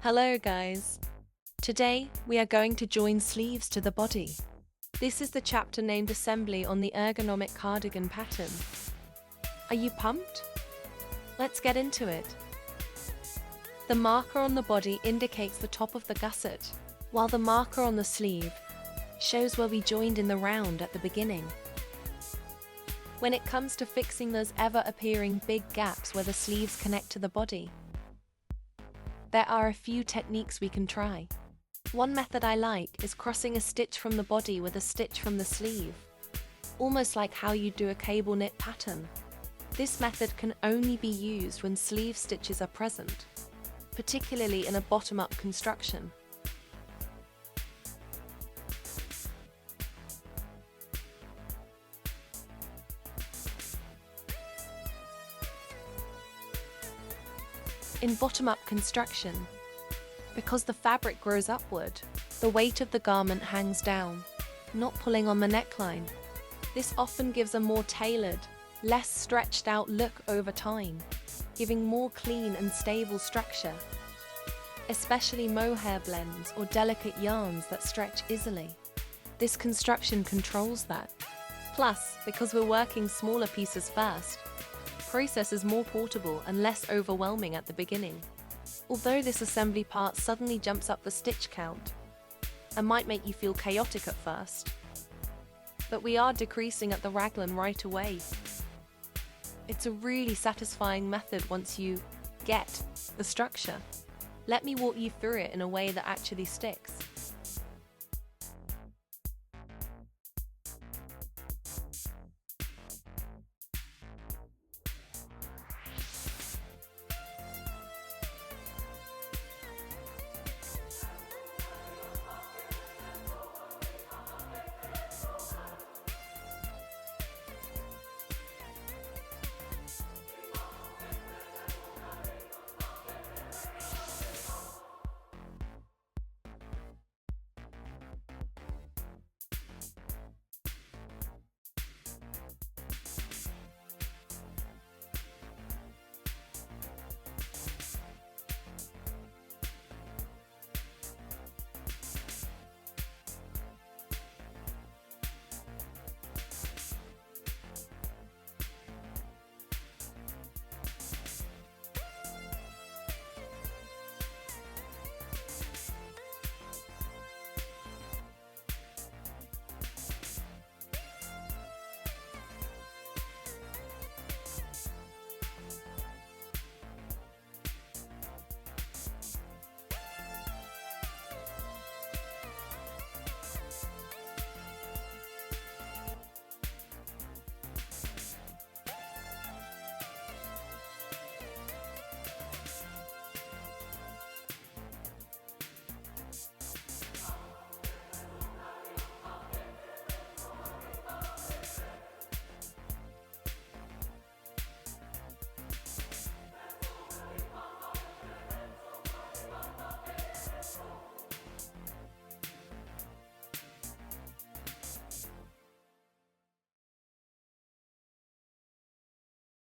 Hello guys! Today, we are going to join sleeves to the body. This is the chapter named Assembly on the Ergonomic Cardigan pattern. Are you pumped? Let's get into it. The marker on the body indicates the top of the gusset, while the marker on the sleeve shows where we joined in the round at the beginning. When it comes to fixing those ever-appearing big gaps where the sleeves connect to the body, there are a few techniques we can try. One method I like is crossing a stitch from the body with a stitch from the sleeve, almost like how you do a cable knit pattern. This method can only be used when sleeve stitches are present, particularly in a bottom-up construction. In bottom-up construction, because the fabric grows upward, the weight of the garment hangs down, not pulling on the neckline. This often gives a more tailored, less stretched out look over time, giving more clean and stable structure, especially mohair blends or delicate yarns that stretch easily. This construction controls that. Plus, because we're working smaller pieces first, process is more portable and less overwhelming at the beginning. Although this assembly part suddenly jumps up the stitch count and might make you feel chaotic at first, but we are decreasing at the raglan right away. It's a really satisfying method once you get the structure. Let me walk you through it in a way that actually sticks.